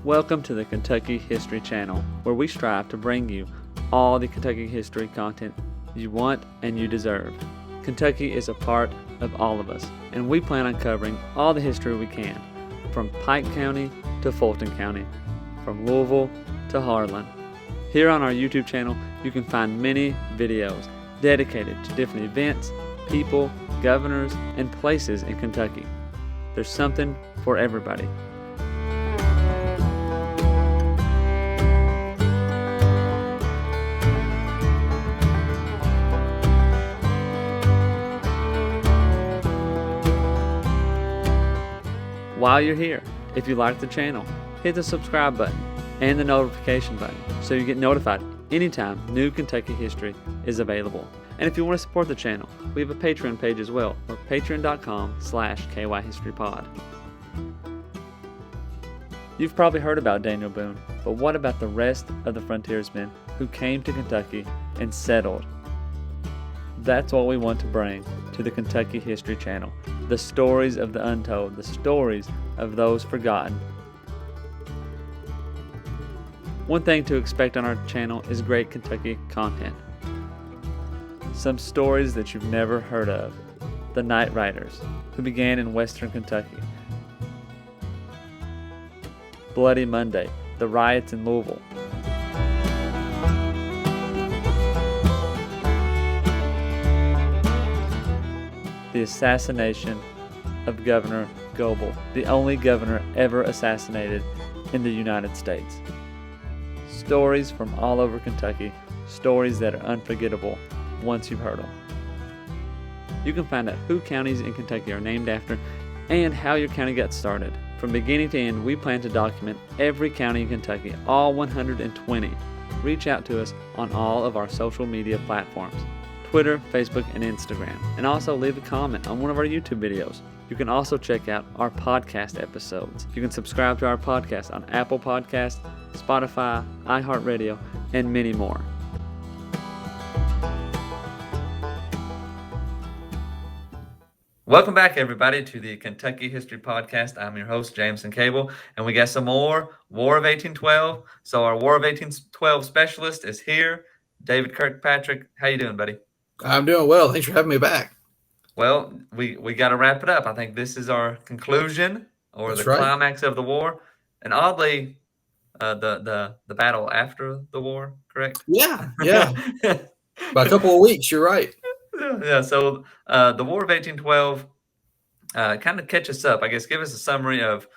Welcome to the Kentucky History Channel, where we strive to bring you all the Kentucky history content you want and you deserve. Kentucky is a part of all of us, and we plan on covering all the history we can, from Pike County to Fulton County, from Louisville to Harlan. Here on our YouTube channel, you can find many videos dedicated to different events, people, governors, and places in Kentucky. There's something for everybody. While you're here, if you like the channel, hit the subscribe button and the notification button so you get notified anytime new Kentucky history is available. And if you want to support the channel, we have a Patreon page as well, or patreon.com/kyhistorypod. You've probably heard about Daniel Boone, but what about the rest of the frontiersmen who came to Kentucky and settled? That's what we want to bring to the Kentucky History Channel. The stories of the untold, the stories of those forgotten. One thing to expect on our channel is great Kentucky content. Some stories that you've never heard of. The Night Riders, who began in western Kentucky. Bloody Monday, the riots in Louisville. The assassination of Governor Goebel, the only governor ever assassinated in the United States. Stories from all over Kentucky, stories that are unforgettable once you've heard them. You can find out who counties in Kentucky are named after and how your county got started. From beginning to end, we plan to document every county in Kentucky, all 120. Reach out to us on all of our social media platforms. Twitter, Facebook, and Instagram. And also leave a comment on one of our YouTube videos. You can also check out our podcast episodes. You can subscribe to our podcast on Apple Podcasts, Spotify, iHeartRadio, and many more. Welcome back, everybody, to the Kentucky History Podcast. I'm your host, Jameson Cable, and we got some more War of 1812. So our War of 1812 specialist is here, David Kirkpatrick. How you doing, buddy? I'm doing well. Thanks for having me back. Well, we got to wrap it up. I think this is our conclusion or That's the right. climax of the war. And oddly, the battle after the war, correct? Yeah. By a couple of weeks, you're right. Yeah. So the War of 1812, kind of catch us up. I guess give us a summary of,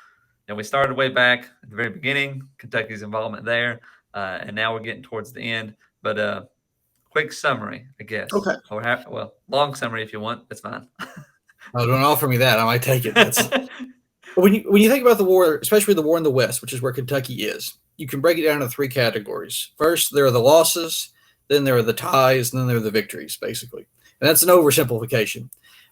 we started way back at the very beginning, Kentucky's involvement there, and now we're getting towards the end. But quick summary, I guess. Okay. Or long summary if you want. That's fine. Oh, don't offer me that. I might take it. When you think about the war, especially the war in the West, which is where Kentucky is, you can break it down into three categories. First, there are the losses, then there are the ties, and then there are the victories, basically. And that's an oversimplification.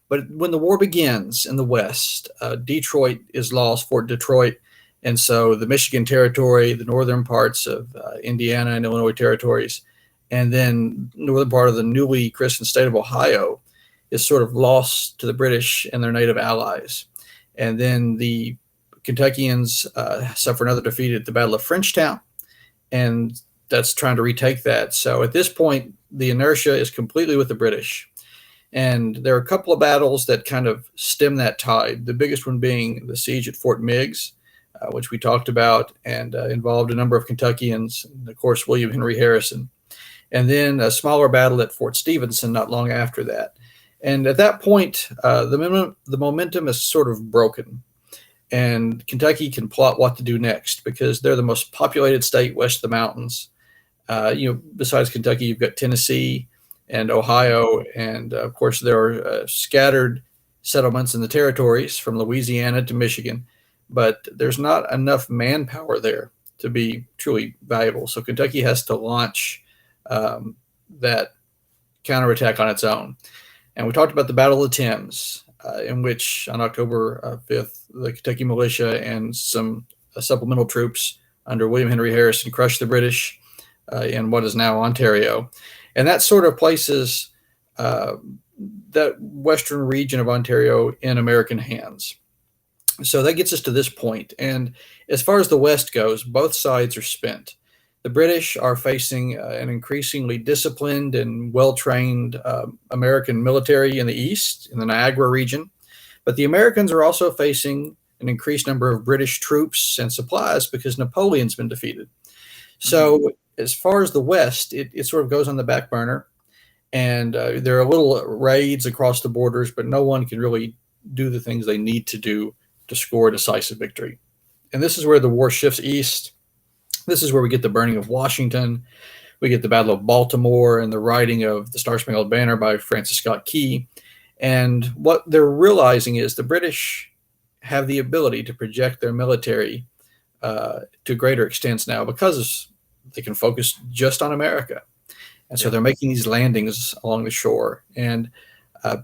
But when the war begins in the West, Detroit is lost, Fort Detroit, and so the Michigan Territory, the northern parts of Indiana and Illinois territories, and then northern part of the newly christened state of Ohio is sort of lost to the British and their native allies. And then the Kentuckians suffer another defeat at the Battle of Frenchtown, and that's trying to retake that. So at this point, the inertia is completely with the British. And there are a couple of battles that kind of stem that tide, the biggest one being the siege at Fort Meigs, which we talked about, and involved a number of Kentuckians, and of course, William Henry Harrison. And then a smaller battle at Fort Stevenson not long after that. And at that point, the momentum is sort of broken. And Kentucky can plot what to do next because they're the most populated state west of the mountains. Besides Kentucky, you've got Tennessee and Ohio. And, of course, there are scattered settlements in the territories from Louisiana to Michigan. But there's not enough manpower there to be truly valuable. So Kentucky has to launch that counterattack on its own. And we talked about the Battle of the Thames, in which on October 5th, the Kentucky Militia and some supplemental troops under William Henry Harrison crushed the British in what is now Ontario. And that sort of places that western region of Ontario in American hands. So that gets us to this point. And as far as the West goes, both sides are spent. The British are facing an increasingly disciplined and well trained American military in the East, in the Niagara region. But the Americans are also facing an increased number of British troops and supplies because Napoleon's been defeated. Hmm. So, as far as the West, it sort of goes on the back burner. And there are little raids across the borders, but no one can really do the things they need to do to score a decisive victory. And this is where the war shifts east. This is where we get the burning of Washington. We get the Battle of Baltimore and the writing of the Star Spangled Banner by Francis Scott Key. And what they're realizing is the British have the ability to project their military to greater extents now because they can focus just on America. And so Yeah. they're making these landings along the shore. And uh,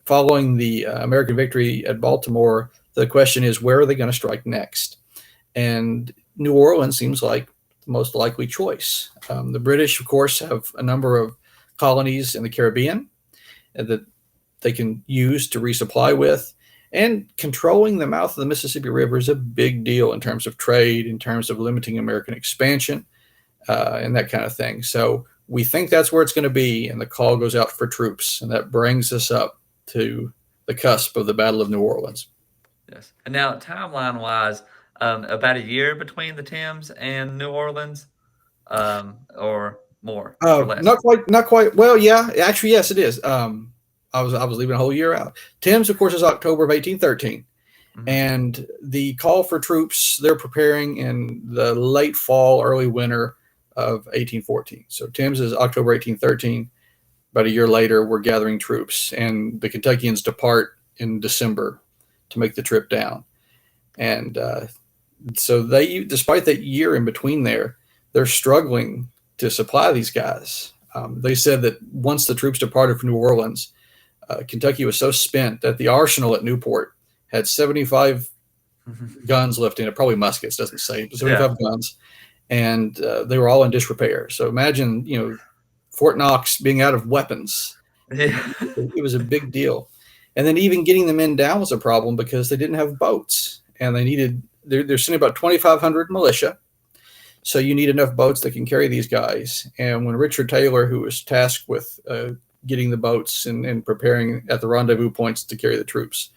following the American victory at Baltimore, the question is, where are they going to strike next? And New Orleans seems like the most likely choice. The British, of course, have a number of colonies in the Caribbean that they can use to resupply with. And controlling the mouth of the Mississippi River is a big deal in terms of trade, in terms of limiting American expansion, and that kind of thing. So we think that's where it's going to be, and the call goes out for troops, and that brings us up to the cusp of the Battle of New Orleans. Yes. And now, timeline wise, about a year between the Thames and New Orleans, or more or less. Not quite. Well, yeah, actually, yes, it is. I was leaving a whole year out. Thames, of course, is October of 1813, Hmm. and the call for troops they're preparing in the late fall, early winter of 1814. So Thames is October 1813. About a year later, we're gathering troops, and the Kentuckians depart in December to make the trip down. And so they, despite that year in between there, they're struggling to supply these guys. They said that once the troops departed from New Orleans, Kentucky was so spent that the arsenal at Newport had 75 guns left in it, probably muskets, doesn't say, but Yeah. 75 guns, and they were all in disrepair. So imagine, Fort Knox being out of weapons. Yeah. It was a big deal. And then even getting the men down was a problem because they didn't have boats, and they're sending about 2,500 militia. So you need enough boats that can carry these guys. And when Richard Taylor, who was tasked with getting the boats and preparing at the rendezvous points to carry the troops,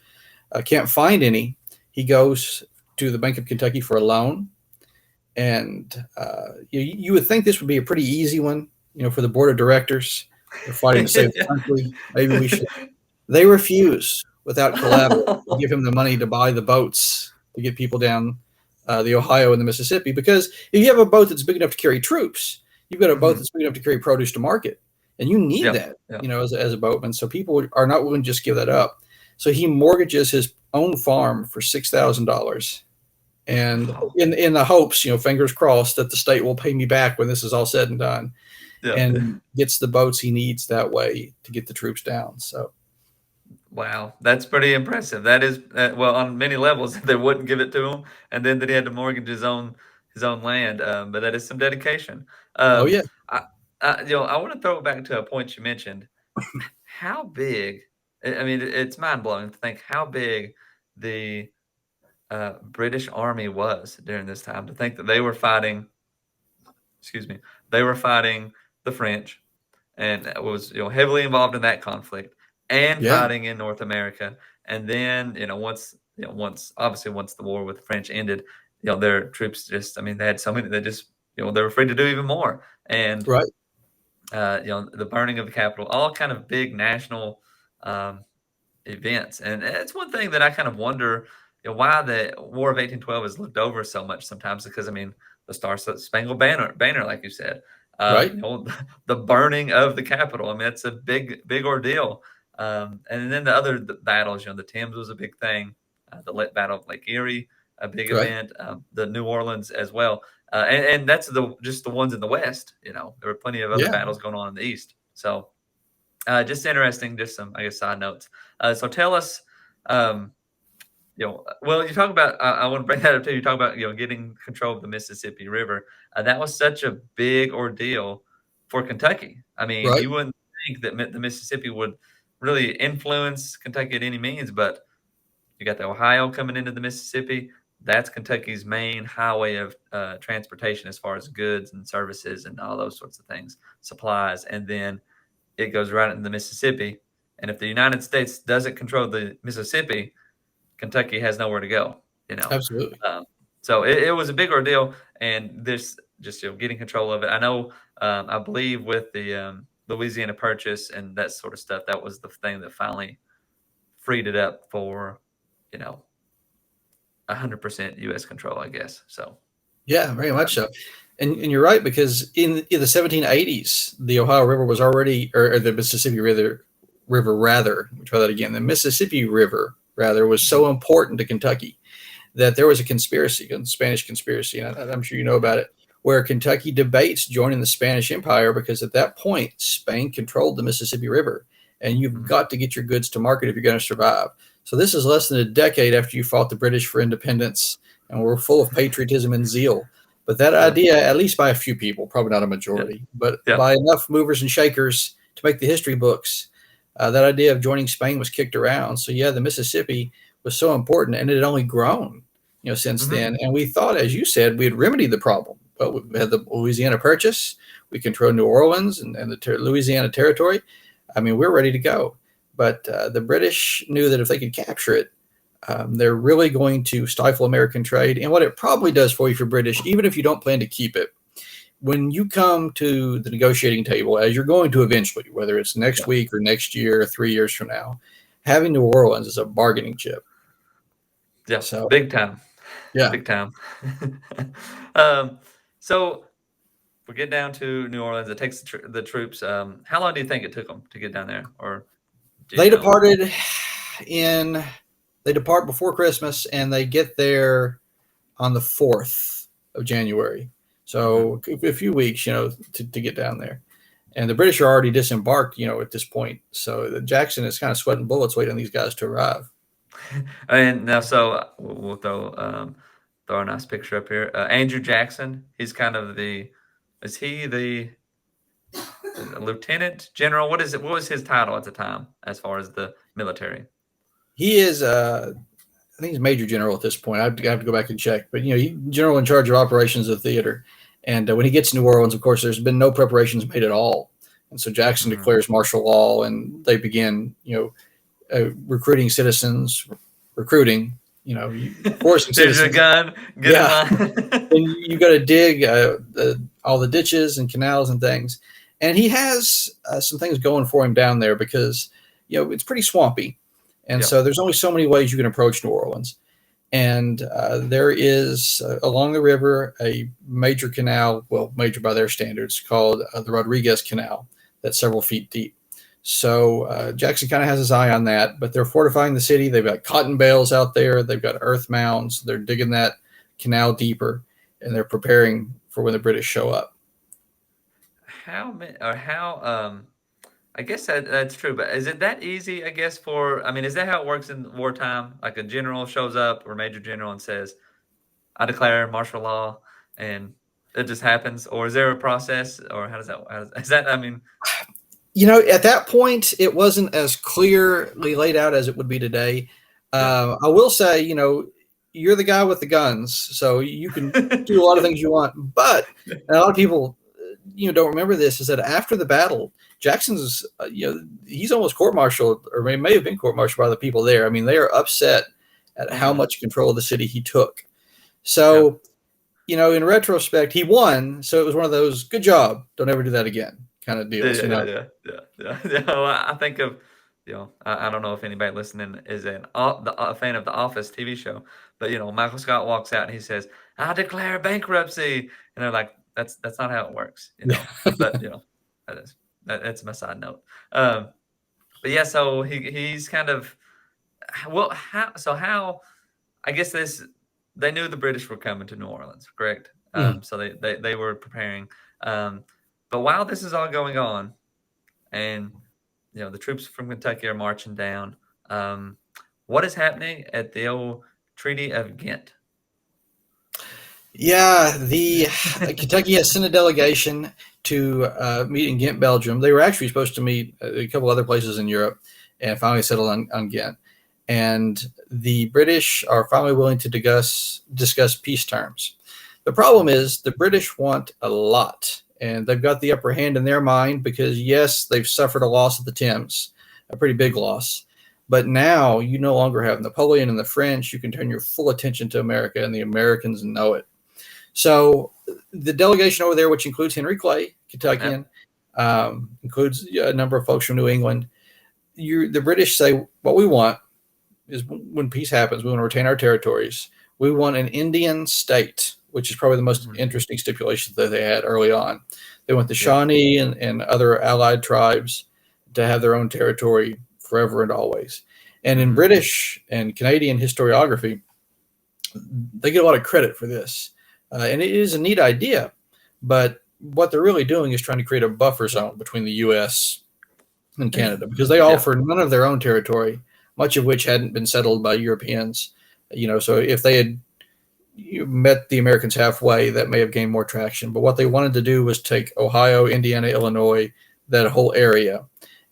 can't find any, he goes to the Bank of Kentucky for a loan. And you would think this would be a pretty easy one, for the board of directors. They're fighting to save the country. Maybe we should. They refuse without collateral to give him the money to buy the boats to get people down the Ohio and the Mississippi. Because if you have a boat that's big enough to carry troops, you've got a boat Hmm. that's big enough to carry produce to market, and you need Yeah. that, Yeah. as a boatman. So people are not willing to just give that up. So he mortgages his own farm for $6,000, and Wow. in the hopes, fingers crossed, that the state will pay me back when this is all said and done, Yeah. and gets the boats he needs that way to get the troops down. So Wow, that's pretty impressive. That is, well, on many levels, they wouldn't give it to him, and then that he had to mortgage his own land. But that is some dedication. oh Um, yeah, I, I want to throw it back to a point you mentioned. How big? I mean, it's mind blowing to think how big the British Army was during this time. To think that they were fighting, excuse me, they were fighting the French and was heavily involved in that conflict and yeah, fighting in North America. And then once the war with the French ended, their troops just, I mean, they had so many, they just, they were free to do even more. And right, the burning of the Capitol, all kind of big national um, events. And it's one thing that I kind of wonder, why the War of 1812 is looked over so much sometimes, because I mean, the Star Spangled Banner, like you said, right, the burning of the Capitol. I mean, it's a big, big ordeal. And then the other battles, the Thames was a big thing. The Battle of Lake Erie, a big right, event. The New Orleans as well. And that's just the ones in the West. There were plenty of other yeah, battles going on in the East. So just interesting, just some, I guess, side notes. So tell us, um, well, you talk about, I want to bring that up too. You talk about, getting control of the Mississippi River. That was such a big ordeal for Kentucky. I mean, right, you wouldn't think that the Mississippi would really influence Kentucky at any means, but You got the Ohio coming into the Mississippi. That's Kentucky's main highway of transportation as far as goods and services and all those sorts of things, supplies. And then it goes right into the Mississippi. And if the United States doesn't control the Mississippi, Kentucky has nowhere to go, Absolutely. So it was a big ordeal, and this just getting control of it. I know, I believe with the Louisiana Purchase and that sort of stuff, that was the thing that finally freed it up for 100% U.S. control, I guess. So yeah, very much so. And you're right, because in the 1780s, the Ohio River was already, or the Mississippi River rather, let me try that again. The Mississippi River rather was so important to Kentucky that there was a conspiracy, a Spanish conspiracy, and I'm sure you know about it, where Kentucky debates joining the Spanish Empire, because at that point, Spain controlled the Mississippi River, and you've got to get your goods to market if you're going to survive. So this is less than a decade after you fought the British for independence, and we're full of patriotism and zeal. But that idea, at least by a few people, probably not a majority, but by enough movers and shakers to make the history books, that idea of joining Spain was kicked around. So yeah, the Mississippi was so important, and it had only grown, since then. And we thought, as you said, we had remedied the problem. But we had the Louisiana Purchase, we controlled New Orleans and the Louisiana Territory. I mean, we're ready to go. But the British knew that if they could capture it, they're really going to stifle American trade. And what it probably does for you, for British, even if you don't plan to keep it, when you come to the negotiating table, as you're going to eventually, whether it's next week or next year or 3 years from now, having New Orleans is a bargaining chip. Yeah, so big time. Yeah, big time. So we get down to New Orleans. It takes the troops. How long do you think it took them to get down there? Or they departed they depart before Christmas, and they get there on the 4th of January. So a few weeks, to get down there. And the British are already disembarked, at this point. So Jackson is kind of sweating bullets waiting on these guys to arrive. And now, so we'll throw a nice picture up here. Andrew Jackson, he's kind of is he the lieutenant general? What is it? What was his title at the time as far as the military? He is, I think he's major general at this point. I have to go back and check. But, he's general in charge of operations of the theater. And when he gets to New Orleans, of course, there's been no preparations made at all. And so Jackson declares martial law, and they begin, recruiting citizens, forcing There's citizens. a gun. And you got to dig all the ditches and canals and things. And he has some things going for him down there, because, it's pretty swampy. And so there's only so many ways you can approach New Orleans. And there is, along the river, a major canal, well, major by their standards, called the Rodriguez Canal, that's several feet deep. So Jackson kind of has his eye on that, but they're fortifying the city. They've got cotton bales out there. They've got earth mounds. They're digging that canal deeper, and they're preparing for when the British show up. I guess that's true, but is it that easy, I guess, is that how it works in wartime? Like a general shows up, or major general, and says, I declare martial law, and it just happens? Or is there a process, or at that point, it wasn't as clearly laid out as it would be today. I will say, you're the guy with the guns, so you can do a lot of things you want. But a lot of people, don't remember this, is that after the battle, Jackson's, he's almost court-martialed, or may have been court-martialed by the people there. I mean, they are upset at how much control of the city he took. So, in retrospect, he won. So it was one of those, good job, don't ever do that again kind of deals. Yeah. Well, I think of, I don't know if anybody listening is a fan of the Office TV show, but, Michael Scott walks out and he says, I declare bankruptcy. And they're like, that's not how it works, but, that's my side note. But yeah, so he's kind of, how, I guess they knew the British were coming to New Orleans, correct? So they were preparing. But while this is all going on, and, the troops from Kentucky are marching down, what is happening at the old Treaty of Ghent? Yeah, the Kentucky has sent a delegation to meet in Ghent, Belgium. They were actually supposed to meet a couple other places in Europe, and finally settled on Ghent. and the British are finally willing to discuss peace terms. The problem is the British want a lot, and they've got the upper hand in their mind because, yes, they've suffered a loss of the Thames, a pretty big loss. But now you no longer have Napoleon and the French. You can turn your full attention to America, and the Americans know it. So the delegation over there, which includes Henry Clay, Kentuckian, includes a number of folks from New England, the British say, what we want is when peace happens, we want to retain our territories. We want an Indian state, which is probably the most interesting stipulation that they had early on. They want the Shawnee and other allied tribes to have their own territory forever and always. And in British and Canadian historiography, they get a lot of credit for this. And it is a neat idea, but what they're really doing is trying to create a buffer zone between the U.S. and Canada, because they offer none of their own territory, much of which hadn't been settled by Europeans. So if they had met the Americans halfway, that may have gained more traction. But what they wanted to do was take Ohio, Indiana, Illinois, that whole area,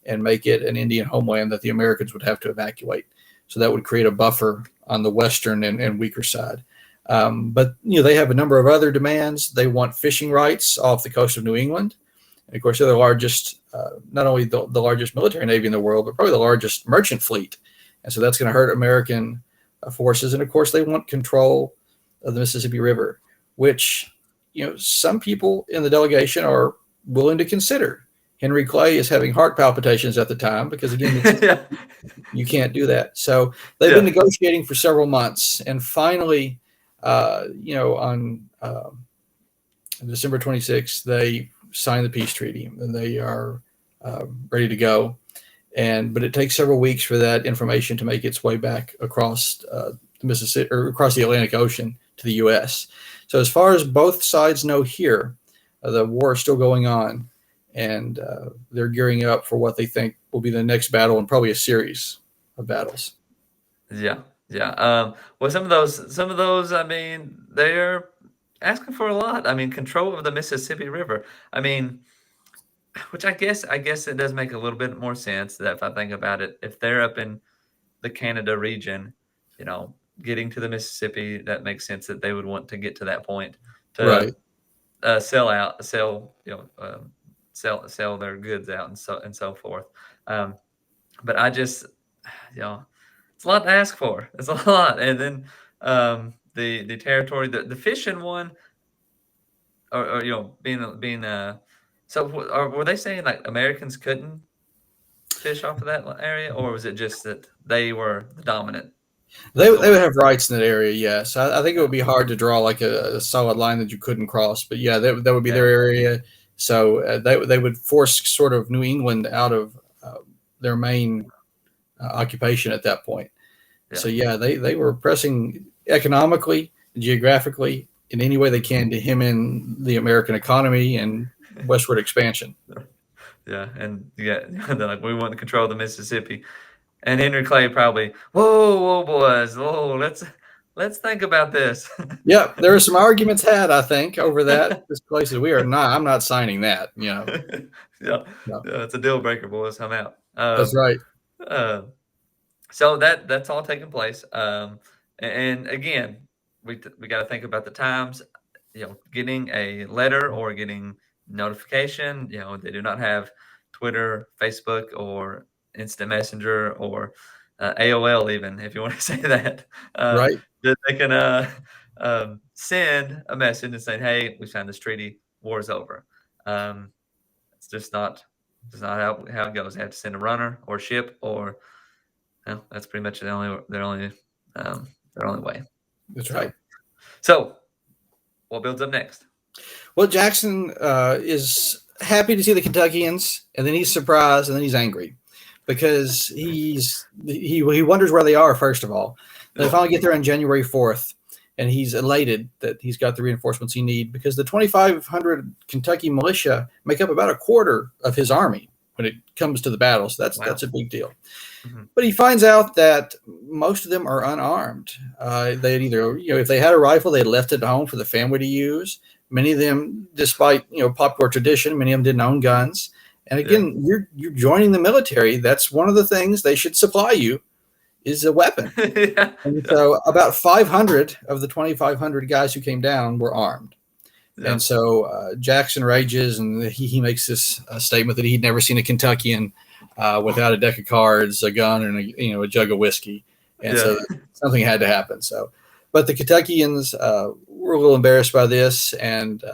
and make it an Indian homeland that the Americans would have to evacuate. So that would create a buffer on the western and weaker side. But they have a number of other demands. They want fishing rights off the coast of New England. And of course, they're the largest, not only the largest military navy in the world, but probably the largest merchant fleet. And so that's going to hurt American forces. And of course, they want control of the Mississippi River, which some people in the delegation are willing to consider. Henry Clay is having heart palpitations at the time because, again, you can't do that. So they've been negotiating for several months, and finally, on December 26th, they signed the peace treaty, and they are ready to go. But it takes several weeks for that information to make its way back across the Mississippi or across the Atlantic Ocean to the U.S. So as far as both sides know here, the war is still going on, and they're gearing up for what they think will be the next battle, and probably a series of battles. Yeah. Well, some of those, I mean, they're asking for a lot. I mean, control of the Mississippi River. I mean, which I guess it does make a little bit more sense that if I think about it, if they're up in the Canada region, getting to the Mississippi, that makes sense that they would want to get to that point to sell their goods out and so forth. But I just, it's a lot to ask for. It's a lot. And then the territory, the fishing one, or being so were they saying like Americans couldn't fish off of that area, or was it just that they were the dominant? They would have rights in that area, yes. I think it would be hard to draw like a solid line that you couldn't cross, but yeah, that would be their area. So they would force sort of New England out of their main occupation at that point. Yeah. So yeah, they were pressing economically, geographically, in any way they can to hem in the American economy and westward expansion. Yeah, and they're like, we want to control the Mississippi. And Henry Clay probably, whoa, boys, let's think about this. Yeah, there are some arguments had, I think, over that. This place I'm not signing that. Yeah, it's a deal breaker, boys. I'm out. That's right. So that's all taking place. And again, we got to think about the times. Getting a letter or getting notification. They do not have Twitter, Facebook, or Instant Messenger, or AOL, even if you want to say that. Right. That they can send a message and say, "Hey, we signed this treaty. War is over." It's just not how it goes. They have to send a runner or ship, or that's pretty much their only way. That's right. So, what builds up next? Well, Jackson is happy to see the Kentuckians, and then he's surprised, and then he's angry because he wonders where they are. First of all, they finally get there on January 4th, and he's elated that he's got the reinforcements he needs because the 2,500 Kentucky militia make up about a quarter of his army when it comes to the battle. So that's a big deal. Mm-hmm. But he finds out that most of them are unarmed. They had either, if they had a rifle, they had left it at home for the family to use. Many of them, despite popular tradition, many of them didn't own guns. And again, you're joining the military. That's one of the things they should supply you is a weapon. Yeah. And so about 500 of the 2,500 guys who came down were armed. Yeah. And so Jackson rages, and he makes this statement that he'd never seen a Kentuckian without a deck of cards, a gun, and a jug of whiskey. And Yeah. so something had to happen. So, but the Kentuckians were a little embarrassed by this, and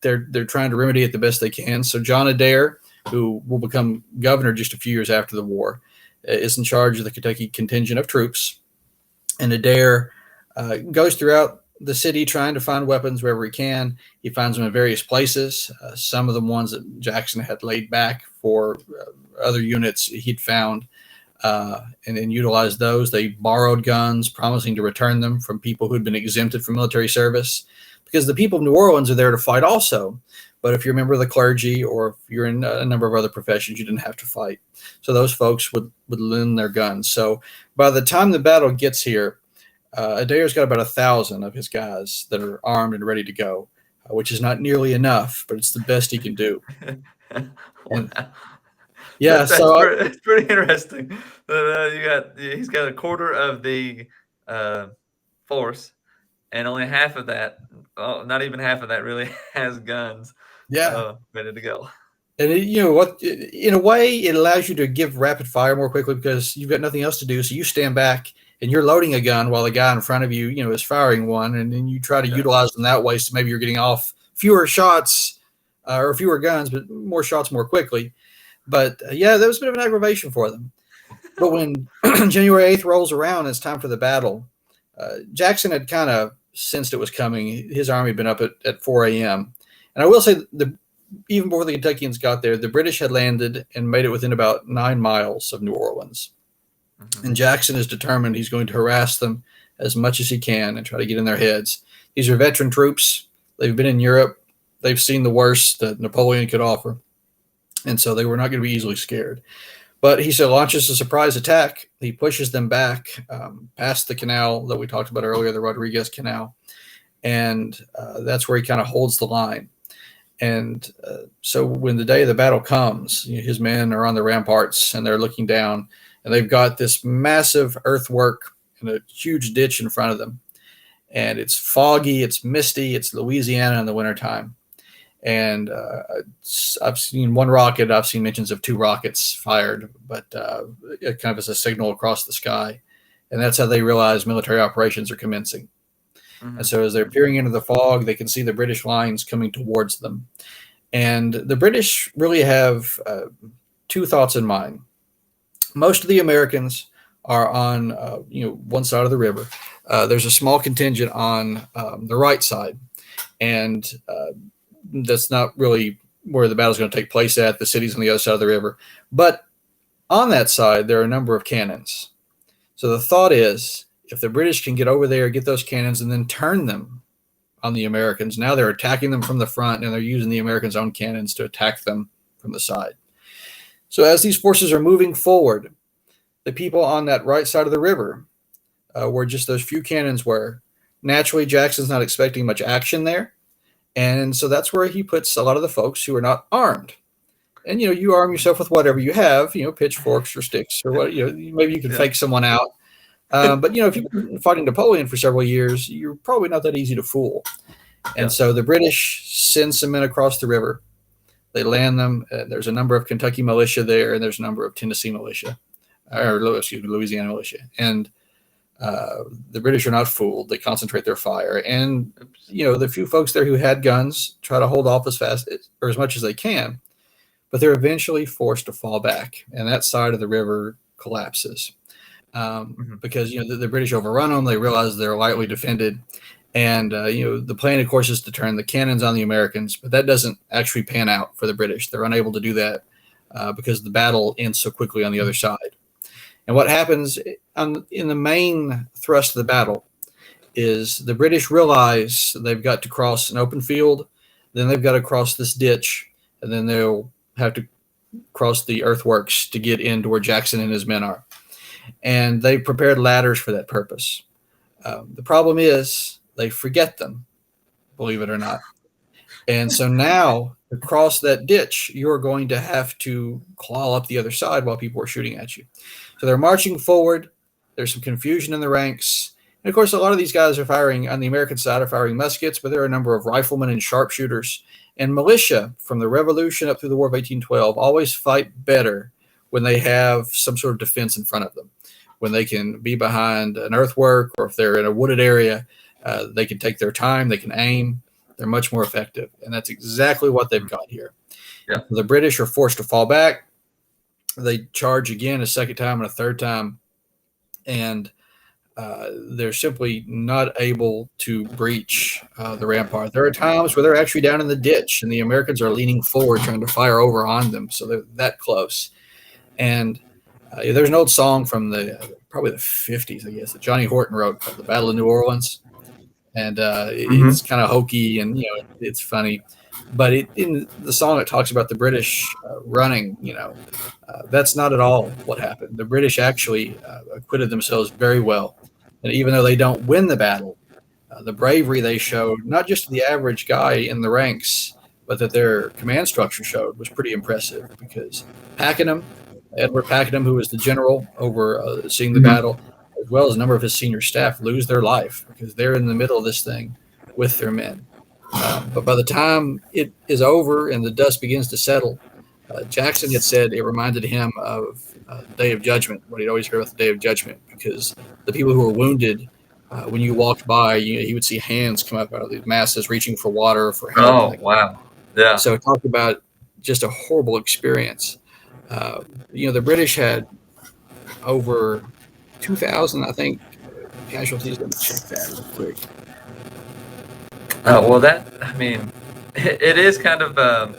they're trying to remedy it the best they can. So John Adair, who will become governor just a few years after the war, is in charge of the Kentucky contingent of troops. And Adair goes throughout the city trying to find weapons wherever he can. He finds them in various places. Some of the ones that Jackson had laid back for other units he'd found, and then utilized those. They borrowed guns, promising to return them from people who'd been exempted from military service, because the people of New Orleans are there to fight also. But if you're a member of the clergy, or if you're in a number of other professions, you didn't have to fight. So those folks would lend their guns. So by the time the battle gets here, Adair's got about 1,000 of his guys that are armed and ready to go, which is not nearly enough, but it's the best he can do. Wow. Yeah, it's pretty interesting. He's got a quarter of the force, and only half of that, not even half of that, really has guns. Ready to go. And in a way, it allows you to give rapid fire more quickly because you've got nothing else to do. So you stand back and you're loading a gun while the guy in front of you, is firing one, and then you try to utilize them that way. So maybe you're getting off fewer shots or fewer guns, but more shots more quickly. But that was a bit of an aggravation for them. But when January 8th rolls around and it's time for the battle, Jackson had kind of sensed it was coming. His army had been up at 4 a.m. And I will say even before the Kentuckians got there, the British had landed and made it within about 9 miles of New Orleans. Mm-hmm. And Jackson is determined he's going to harass them as much as he can and try to get in their heads. These are veteran troops. They've been in Europe. They've seen the worst that Napoleon could offer. And so they were not going to be easily scared. But he launches a surprise attack. He pushes them back past the canal that we talked about earlier, the Rodriguez Canal. And that's where he kind of holds the line. And so when the day of the battle comes, his men are on the ramparts and they're looking down, and they've got this massive earthwork and a huge ditch in front of them. And it's foggy, it's misty, it's Louisiana in the wintertime. And I've seen one rocket. I've seen mentions of 2 rockets fired, but it kind of is a signal across the sky. And that's how they realize military operations are commencing. Mm-hmm. And so as they're peering into the fog, they can see the British lines coming towards them. And the British really have 2 thoughts in mind. Most of the Americans are on one side of the river. There's a small contingent on the right side. And that's not really where the battle's going to take place at. The city's on the other side of the river. But on that side, there are a number of cannons. So the thought is, if the British can get over there, get those cannons, and then turn them on the Americans, now they're attacking them from the front, and they're using the Americans' own cannons to attack them from the side. So as these forces are moving forward, the people on that right side of the river, where just those few cannons were, naturally Jackson's not expecting much action there. And so that's where he puts a lot of the folks who are not armed. And, you arm yourself with whatever you have, pitchforks or sticks or what, maybe you can fake someone out. But, if you've been fighting Napoleon for several years, you're probably not that easy to fool. And so the British send some men across the river. They land them. There's a number of Kentucky militia there, and there's a number of Tennessee militia, Louisiana militia. And the British are not fooled. They concentrate their fire. And, the few folks there who had guns try to hold off as fast or as much as they can. But they're eventually forced to fall back. And that side of the river collapses. Because, the British overrun them. They realize they're lightly defended. And, the plan, of course, is to turn the cannons on the Americans. But that doesn't actually pan out for the British. They're unable to do that because the battle ends so quickly on the other side. And what happens in the main thrust of the battle is the British realize they've got to cross an open field, then they've got to cross this ditch, and then they'll have to cross the earthworks to get into where Jackson and his men are. And they prepared ladders for that purpose. The problem is they forget them, believe it or not. And so now to cross that ditch, you're going to have to claw up the other side while people are shooting at you. So they're marching forward. There's some confusion in the ranks. And of course, a lot of these guys are firing on the American side are firing muskets, but there are a number of riflemen and sharpshooters. And militia, from the Revolution up through the War of 1812, always fight better when they have some sort of defense in front of them. When they can be behind an earthwork, or if they're in a wooded area, they can take their time, they can aim. They're much more effective. And that's exactly what they've got here. Yeah. The British are forced to fall back. They charge again a second time and a third time. And they're simply not able to breach the rampart. There are times where they're actually down in the ditch, and the Americans are leaning forward trying to fire over on them. So they're that close. And there's an old song from probably the 50s, I guess, that Johnny Horton wrote called "The Battle of New Orleans," and it's kind of hokey and it's funny. But in the song, it talks about the British running. That's not at all what happened. The British actually acquitted themselves very well, and even though they don't win the battle, the bravery they showed, not just the average guy in the ranks, but that their command structure showed, was pretty impressive. Because Edward Pakenham, who was the general overseeing the battle, as well as a number of his senior staff, lose their life because they're in the middle of this thing with their men. But by the time it is over and the dust begins to settle, Jackson had said it reminded him of the Day of Judgment, what he'd always heard about the Day of Judgment, because the people who were wounded, when you walked by, he would see hands come up out of the masses reaching for water, for help. Oh, wow. Yeah. So talk about just a horrible experience. The British had over 2,000, I think, casualties. Let me check that real quick. Well, it is kind of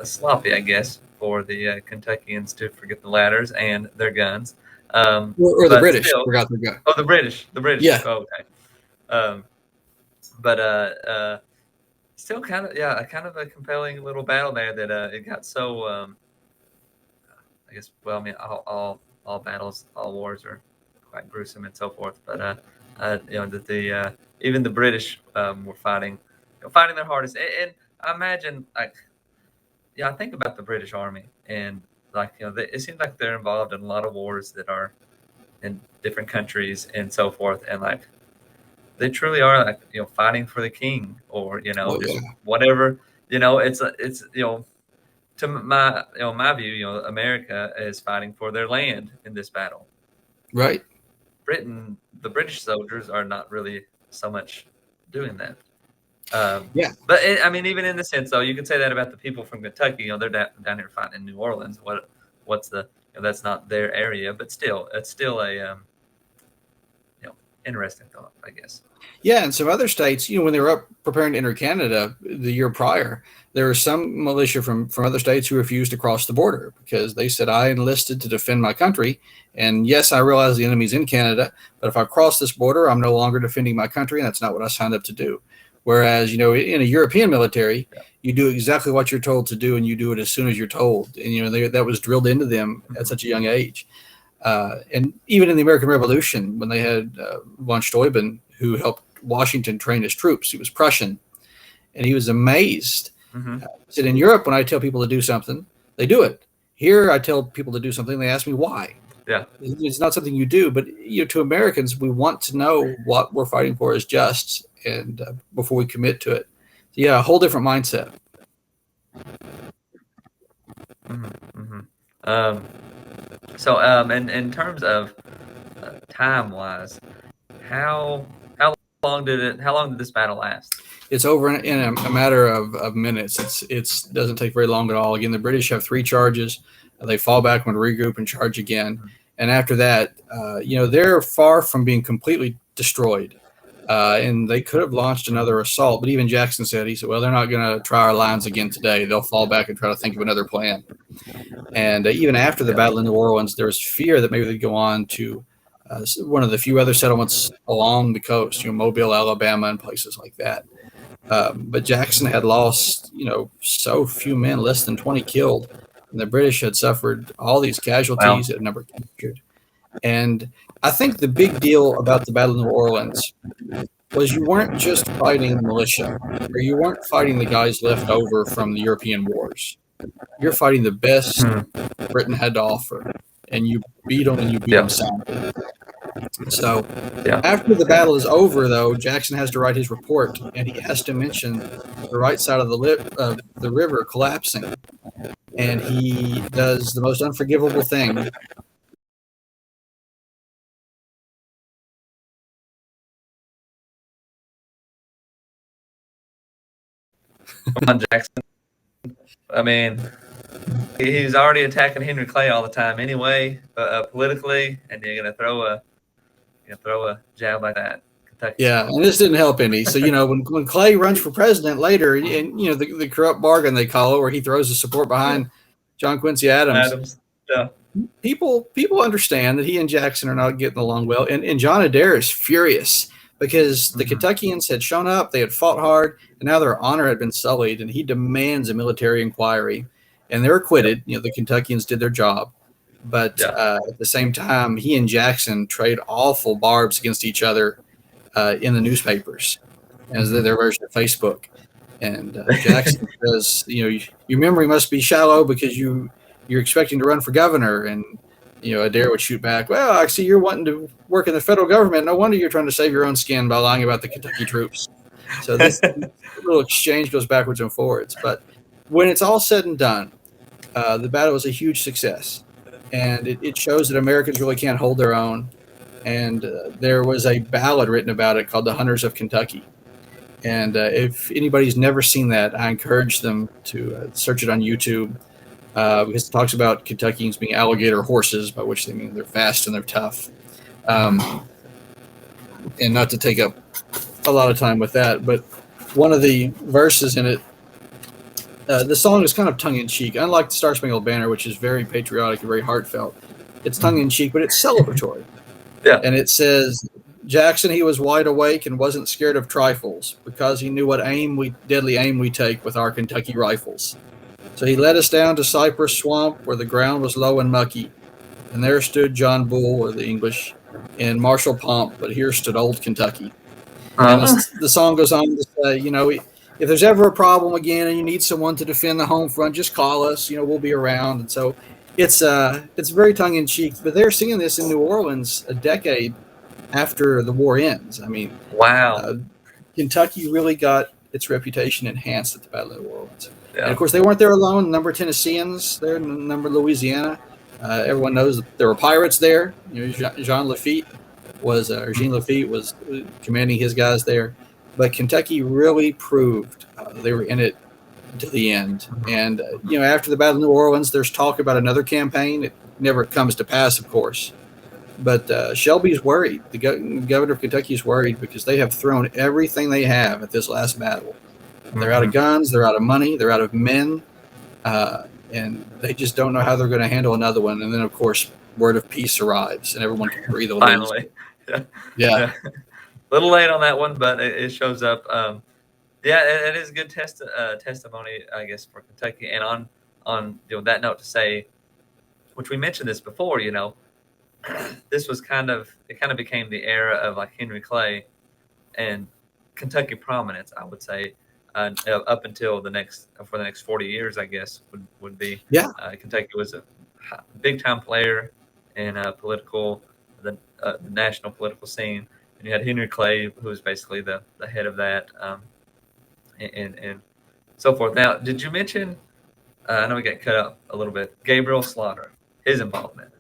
sloppy, I guess, for the Kentuckians to forget the ladders and their guns. Or the British forgot their guns. Oh, the British. Yeah. Oh, okay. But still kind of a compelling little battle there that it got so. I guess. Well, all battles, all wars are quite gruesome and so forth. But that even the British were fighting their hardest. And I imagine, I think about the British Army, and it seems like they're involved in a lot of wars that are in different countries and so forth, and they truly are fighting for the king, or whatever. It's to my view, America is fighting for their land in this battle. Right. Britain, the British soldiers are not really so much doing that. But even in the sense, though, you could say that about the people from Kentucky. They're down here fighting in New Orleans. What's the? That's not their area, but still, it's still a interesting thought, I guess. Yeah, and some other states, when they were up preparing to enter Canada the year prior, there were some militia from other states who refused to cross the border because they said, I enlisted to defend my country. And yes, I realize the enemy's in Canada, but if I cross this border, I'm no longer defending my country, and that's not what I signed up to do. Whereas, in a European military, you do exactly what you're told to do, and you do it as soon as you're told. And, that was drilled into them at such a young age. And even in the American Revolution, when they had von Steuben, who helped Washington train his troops, he was Prussian, and he was amazed. Mm-hmm. He said, in Europe, when I tell people to do something, they do it. Here, I tell people to do something, they ask me why. Yeah, it's not something you do, but to Americans, we want to know what we're fighting for is just, and before we commit to it. So, yeah, a whole different mindset. Mm-hmm. Mm-hmm. So, in terms of time-wise, how long did this battle last? It's over in a matter of minutes. It doesn't take very long at all. Again, the British have 3 charges. They fall back and regroup and charge again. And after that, they're far from being completely destroyed. And they could have launched another assault. But even Jackson said, well, they're not going to try our lines again today. They'll fall back and try to think of another plan. And even after the Battle of New Orleans, there was fear that maybe they'd go on to one of the few other settlements along the coast, Mobile, Alabama, and places like that. But Jackson had lost, so few men, less than 20 killed. And the British had suffered all these casualties, a number captured. And I think the big deal about the Battle of New Orleans was you weren't just fighting the militia, or you weren't fighting the guys left over from the European wars. You're fighting the best Britain had to offer. and you beat them and you beat them soundly. So Yeah. after the battle is over, though, Jackson has to write his report, and he has to mention the right side of the river collapsing. And he does the most unforgivable thing. Come on, Jackson. I mean, he's already attacking Henry Clay all the time anyway, politically, and you're gonna throw a jab like that. Kentucky. Yeah, and this didn't help any. So, when Clay runs for president later, and, the corrupt bargain they call it, where he throws the support behind John Quincy Adams. Yeah. People understand that he and Jackson are not getting along well. And John Adair is furious because the Kentuckians had shown up, they had fought hard, and now their honor had been sullied, and he demands a military inquiry. And they're acquitted. The Kentuckians did their job. But at the same time, he and Jackson trade awful barbs against each other in the newspapers as their version of Facebook. And Jackson says, your memory must be shallow because you're expecting to run for governor. And, Adair would shoot back, well, I see you're wanting to work in the federal government. No wonder you're trying to save your own skin by lying about the Kentucky troops. So this little exchange goes backwards and forwards. But when it's all said and done, the battle was a huge success. And it shows that Americans really can't hold their own. And there was a ballad written about it called The Hunters of Kentucky. And if anybody's never seen that, I encourage them to search it on YouTube because it talks about Kentuckians being alligator horses, by which they mean they're fast and they're tough. And not to take up a lot of time with that, but one of the verses in it, the song is kind of tongue-in-cheek. Unlike the Star Spangled Banner, which is very patriotic and very heartfelt, it's tongue-in-cheek, but it's celebratory. Yeah. And it says, Jackson, he was wide awake and wasn't scared of trifles because he knew what deadly aim we take with our Kentucky rifles. So he led us down to Cypress Swamp where the ground was low and mucky. And there stood John Bull, or the English, in martial pomp, but here stood old Kentucky. And the song goes on to say, if there's ever a problem again and you need someone to defend the home front, just call us. We'll be around. And so it's very tongue-in-cheek. But they're singing this in New Orleans a decade after the war ends. I mean, wow. Kentucky really got its reputation enhanced at the Battle of New Orleans. Yeah. And, of course, they weren't there alone. A number of Tennesseans there, a number of Louisiana. Everyone knows that there were pirates there. Jean Lafitte was commanding his guys there. But Kentucky really proved they were in it to the end. And, after the Battle of New Orleans, there's talk about another campaign. It never comes to pass, of course. But Shelby's worried. The governor of Kentucky is worried because they have thrown everything they have at this last battle. And they're out of guns, they're out of money, they're out of men, and they just don't know how they're going to handle another one. And then, of course, word of peace arrives, and everyone can breathe a little. Finally. Yeah. A little late on that one, but it shows up. It is a good testimony, I guess, for Kentucky. And on that note to say, which we mentioned this before, this was kind of became the era of like Henry Clay and Kentucky prominence, I would say, up until the next 40 years, I guess would be. Yeah. Kentucky was a big time player in the national political scene, and you had Henry Clay, who was basically the head of that, and so forth. Now, did you mention? I know we got cut up a little bit. Gabriel Slaughter, his involvement.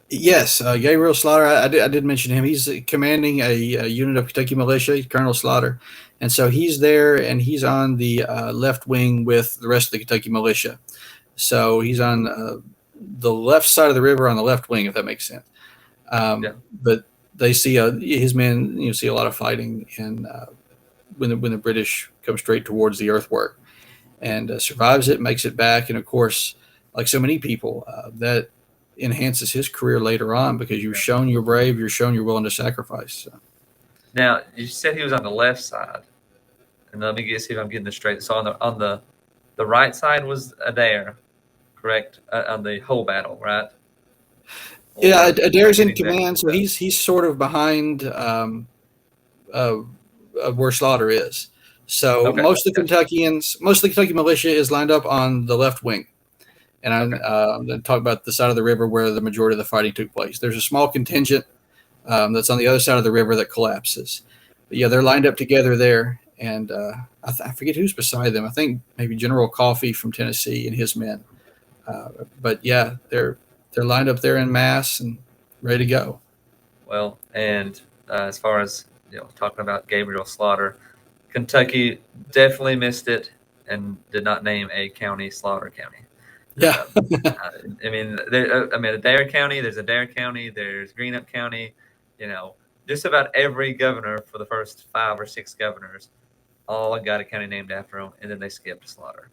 Yes, Gabriel Slaughter. I did mention him. He's commanding a unit of Kentucky Militia, Colonel Slaughter, and so he's there, and he's on the left wing with the rest of the Kentucky Militia. So he's on the left side of the river on the left wing, if that makes sense. But they see his men. See a lot of fighting, and when the British come straight towards the earthwork, and survives it, makes it back, and of course, like so many people, that enhances his career later on because you've shown you're brave, you're shown you're willing to sacrifice. So. Now, you said he was on the left side, and let me see if I'm getting this straight. So on the right side was Adair, correct? On the whole battle, right? Yeah, Adair's in command, so he's sort of behind where Slaughter is. So most of the Kentucky militia is lined up on the left wing. And I'm going to talk about the side of the river where the majority of the fighting took place. There's a small contingent that's on the other side of the river that collapses. But yeah, they're lined up together there, and I forget who's beside them. I think maybe General Coffee from Tennessee and his men. But yeah, they're lined up there in mass and ready to go. Well, and as far as talking about Gabriel Slaughter, Kentucky definitely missed it and did not name a county Slaughter County. Yeah. I mean, Adair County. There's Adair County. There's Greenup County. Just about every governor for the first 5 or 6 governors all got a county named after them, and then they skipped Slaughter.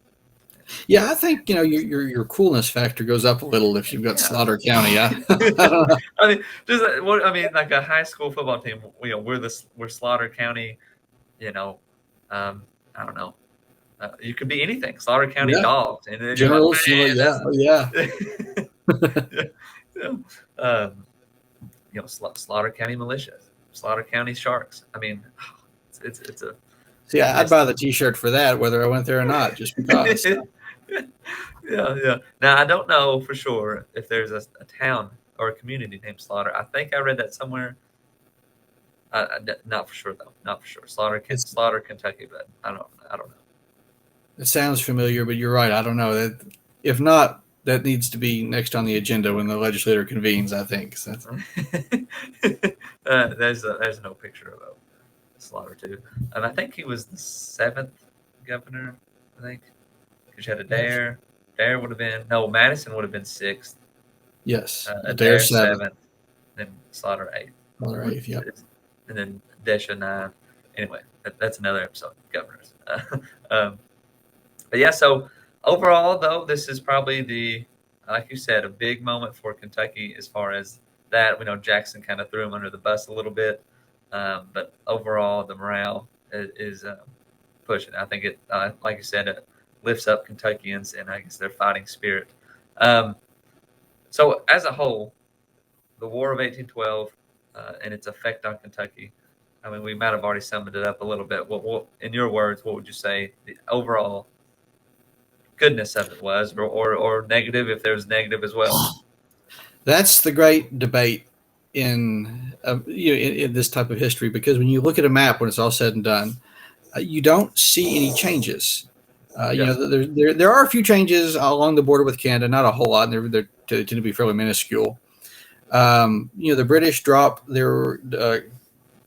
Yeah, I think your coolness factor goes up a little if you've got Slaughter County. I don't know. I mean, like a high school football team. We're Slaughter County. I don't know. You could be anything. Slaughter County Dogs and then Generals. Slaughter County Militia, Slaughter County Sharks. I mean, it's a. See, I'd buy the T-shirt for that, whether I went there or not, just because. Yeah. Now I don't know for sure if there's a town or a community named Slaughter. I think I read that somewhere. Not for sure though. Not for sure. Slaughter, Kentucky, but I don't know. It sounds familiar, but you're right. I don't know that. If not, that needs to be next on the agenda when the legislature convenes. I think. So there's no picture of Slaughter too, and I think he was the 7th governor. I think because you had Adair. Adair would have been Madison would have been 6th. Yes, Adair 7th, then Slaughter 8th. Slaughter 8th, yep. And then Desha 9. Anyway, that's another episode of governors. But yeah, so overall though, this is probably like you said, a big moment for Kentucky as far as that. We know Jackson kind of threw him under the bus a little bit. But overall, the morale is pushing. I think it, like you said, it lifts up Kentuckians and I guess their fighting spirit. So as a whole, the War of 1812 and its effect on Kentucky, I mean, we might have already summed it up a little bit. What in your words, what would you say the overall goodness of it was, or negative, if there's negative as well? That's the great debate in this type of history, because when you look at a map when it's all said and done, you don't see any changes. There are a few changes along the border with Canada, not a whole lot, and they tend to be fairly minuscule. The British dropped their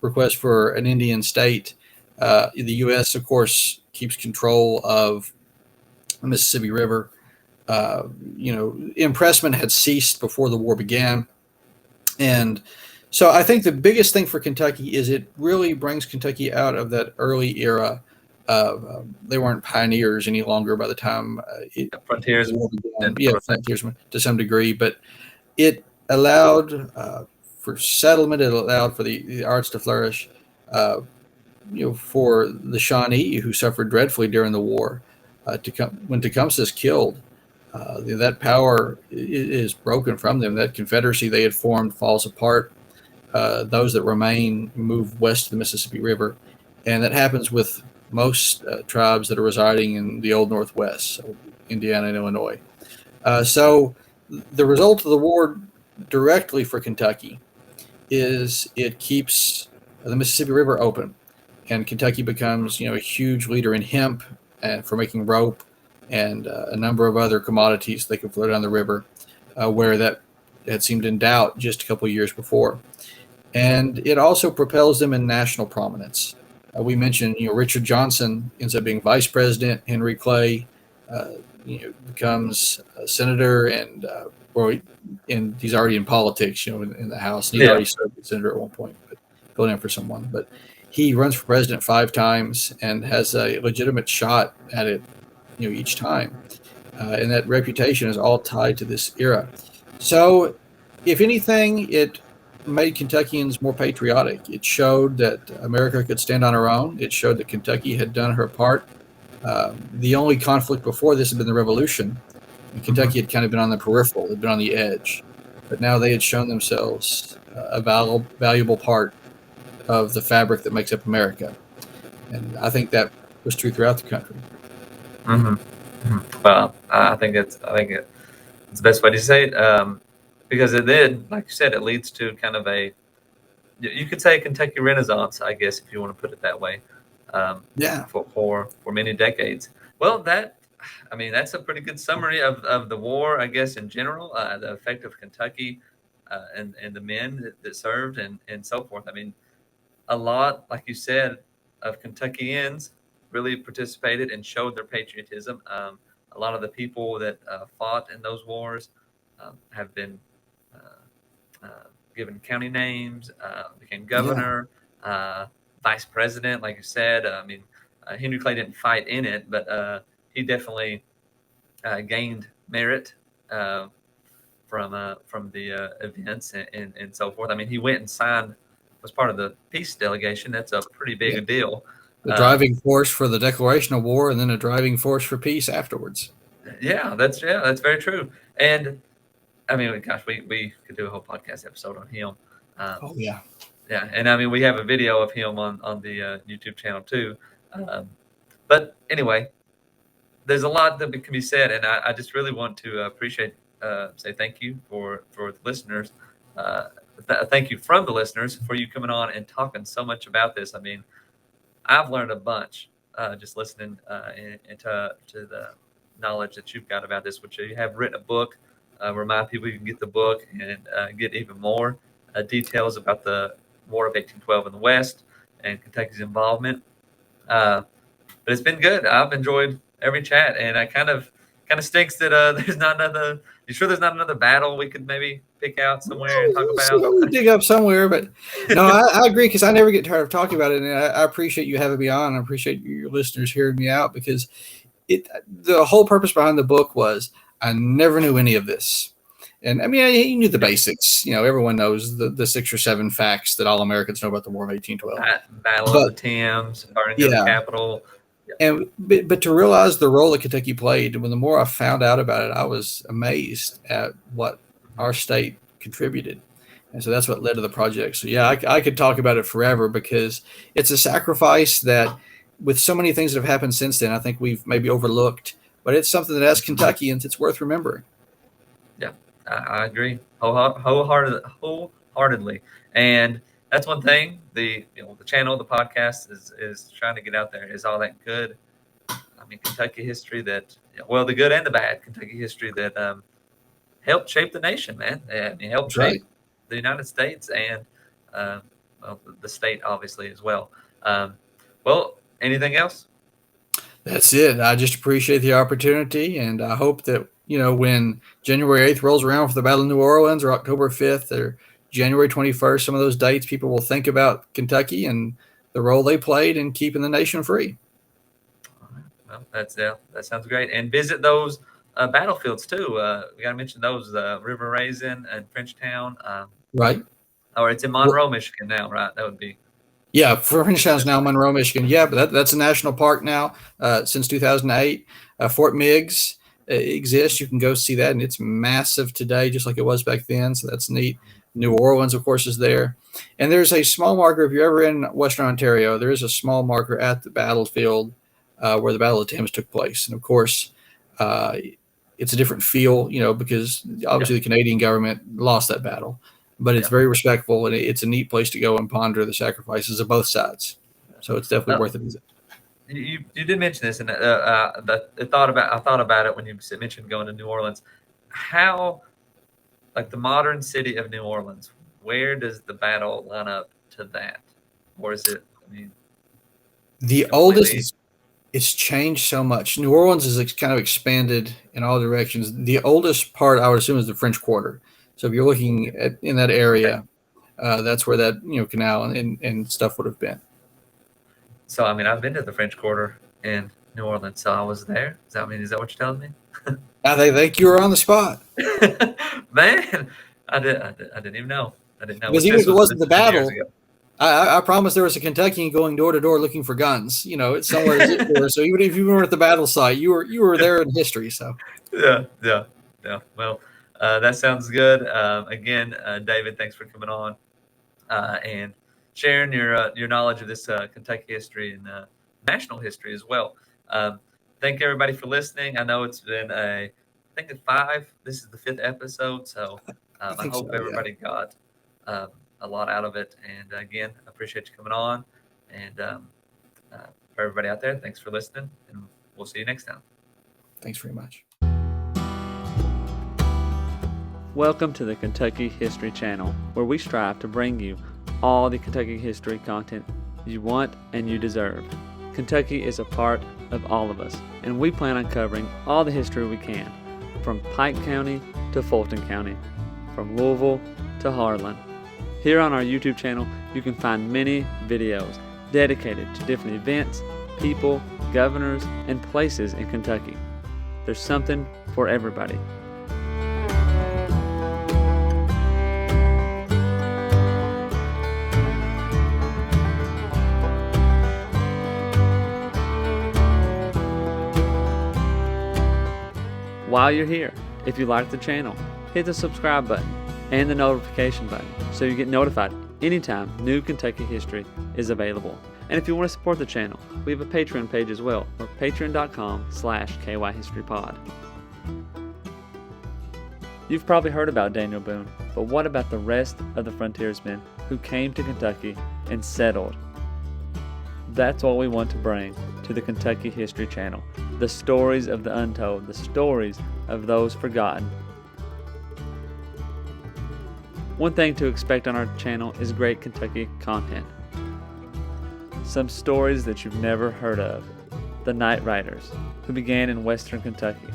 request for an Indian state. The U.S., of course, keeps control of the Mississippi River. Impressment had ceased before the war began. And so I think the biggest thing for Kentucky is it really brings Kentucky out of that early era of they weren't pioneers any longer by the time frontiersmen to some degree, but it allowed for settlement. It allowed for the arts to flourish. For the Shawnee, who suffered dreadfully during the war, when Tecumseh's killed. That power is broken from them. That confederacy they had formed falls apart. Those that remain move west to the Mississippi River. And that happens with most tribes that are residing in the old Northwest, so Indiana and Illinois. So the result of the war directly for Kentucky is it keeps the Mississippi River open. And Kentucky becomes, a huge leader in hemp and for making rope, and a number of other commodities they could flow down the river, where that had seemed in doubt just a couple of years before. And it also propels them in national prominence. We mentioned, Richard Johnson ends up being vice president. Henry Clay, becomes a senator, and he's already in politics, in the House. And he's already served as senator at one point, but going in for someone. But he runs for president 5 times and has a legitimate shot at it, each time. And that reputation is all tied to this era. So, if anything, it made Kentuckians more patriotic. It showed that America could stand on her own. It showed that Kentucky had done her part. The only conflict before this had been the Revolution. And Kentucky had kind of been on the peripheral, had been on the edge. But now they had shown themselves a valuable part of the fabric that makes up America. And I think that was true throughout the country. Mm-hmm. Well, I think It's the best way to say it, because it did, like you said, it leads to kind of you could say a Kentucky Renaissance, I guess, if you want to put it that way, Yeah. for many decades. Well, that's a pretty good summary of the war, I guess, in general, the effect of Kentucky, and the men that served, and so forth. I mean, a lot, like you said, of Kentuckians really participated and showed their patriotism. A lot of the people that fought in those wars have been given county names, became Yeah. governor, vice president, like you said. I mean, Henry Clay didn't fight in it, but he definitely gained merit from the events, and so forth. I mean, he went and signed, was part of the peace delegation. That's a pretty big Yeah. a deal. The Um, driving force for the declaration of war, and then a driving force for peace afterwards. that's very true. And I mean, gosh, we could do a whole podcast episode on him. Um, Oh yeah. yeah, and I mean, we have a video of him on the YouTube channel too. Um, but anyway, there's a lot that can be said, and I just really want to say thank you for the listeners. Thank you from the listeners for you coming on and talking so much about this. I mean, I've learned a bunch just listening and to the knowledge that you've got about this, which you have written a book. Remind people you can get the book and get even more details about the War of 1812 in the West and Kentucky's involvement. But it's been good. I've enjoyed every chat, and I kind of stinks that there's not another. You sure there's not another battle we could maybe pick out somewhere and talk We'll see about? what we dig up somewhere, but no, I agree because I never get tired of talking about it, and I appreciate you having me on. I appreciate your listeners hearing me out because the whole purpose behind the book was I never knew any of this. And I mean, you knew the basics. Everyone knows the 6 or 7 facts that all Americans know about the War of 1812. Battle of the Thames, burning of the Yeah, Capitol. but to realize the role that Kentucky played, when the more I found out about it, I was amazed at what our state contributed. And so that's what led to the project. So yeah, I could talk about it forever because it's a sacrifice that, with so many things that have happened since then, I think we've maybe overlooked. But it's something that, as Kentuckians, it's worth remembering. Yeah, I agree wholeheartedly. And that's one thing the channel, the podcast is trying to get out there, is all that good. I mean, Kentucky history the good and the bad Kentucky history that helped shape the nation, man. And it helped That's shape right. the United States and the state, obviously, as well. Well, anything else? That's it. I just appreciate the opportunity, and I hope that when January 8th rolls around for the Battle of New Orleans, or October 5th, or January 21st, some of those dates, people will think about Kentucky and the role they played in keeping the nation free. Well, that sounds great. And visit those battlefields too. We got to mention those: River Raisin and Frenchtown. Right. Or it's in Monroe, Michigan now, right? That would be. Yeah, Frenchtown's now Monroe, Michigan. Yeah, but that's a national park now since 2008. Fort Meigs exists. You can go see that, and it's massive today, just like it was back then. So that's neat. New Orleans, of course, is there. And there's a small marker. If you're ever in Western Ontario, there is a small marker at the battlefield where the Battle of the Thames took place. And of course, it's a different feel, because obviously the Canadian government lost that battle. But it's very respectful, and it's a neat place to go and ponder the sacrifices of both sides. So it's definitely worth a visit. You did mention this, and I thought about it when you mentioned going to New Orleans. How, like the modern city of New Orleans, where does the battle line up to that, or is it? I mean, the oldest. It's changed so much. New Orleans is kind of expanded in all directions. The oldest part, I would assume, is the French Quarter. So if you're looking in that area, that's where that canal and stuff would have been. So I mean, I've been to the French Quarter in New Orleans, so I was there. Is that what you're telling me? I think you were on the spot. Man, I didn't even know. I didn't know. Because even if it wasn't the battle, I promise there was a Kentuckian going door to door looking for guns. It's somewhere. So even if you weren't at the battle site, you were there in history. So yeah. Well, that sounds good. Again, David, thanks for coming on and sharing your knowledge of this Kentucky history and national history as well. Thank everybody for listening. I know it's been I think it's 5. This is the 5th episode, so I think hope so, yeah. everybody got a lot out of it. And again, I appreciate you coming on. And for everybody out there, thanks for listening, and we'll see you next time. Thanks very much. Welcome to the Kentucky History Channel, where we strive to bring you all the Kentucky history content you want and you deserve. Kentucky is a part of all of us, and we plan on covering all the history we can, from Pike County to Fulton County, from Louisville to Harlan. Here on our YouTube channel, you can find many videos dedicated to different events, people, governors, and places in Kentucky. There's something for everybody. While you're here, if you like the channel, hit the subscribe button and the notification button so you get notified anytime new Kentucky history is available. And if you want to support the channel, we have a Patreon page as well, or patreon.com/KYHistoryPod. You've probably heard about Daniel Boone, but what about the rest of the frontiersmen who came to Kentucky and settled? That's what we want to bring to the Kentucky History Channel. The stories of the untold, the stories of those forgotten. One thing to expect on our channel is great Kentucky content. Some stories that you've never heard of. The Night Riders, who began in western Kentucky.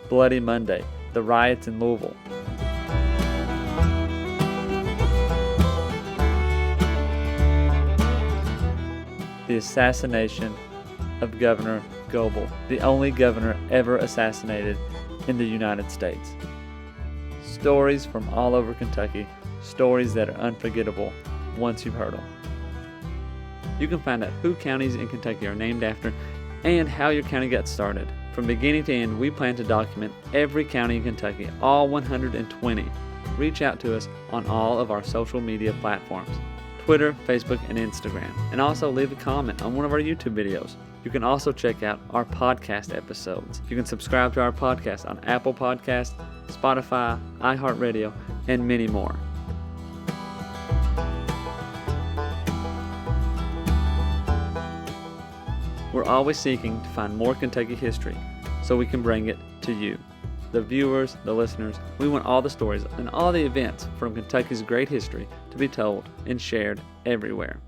Bloody Monday, the riots in Louisville. The assassination of Governor Goebel, the only governor ever assassinated in the United States. Stories from all over Kentucky, stories that are unforgettable once you've heard them. You can find out who counties in Kentucky are named after and how your county got started. From beginning to end, we plan to document every county in Kentucky, all 120. Reach out to us on all of our social media platforms. Twitter, Facebook, and Instagram, and also leave a comment on one of our YouTube videos. You can also check out our podcast episodes. You can subscribe to our podcast on Apple Podcasts, Spotify, iHeartRadio, and many more. We're always seeking to find more Kentucky history so we can bring it to you. The viewers, the listeners, we want all the stories and all the events from Kentucky's great history to be told and shared everywhere.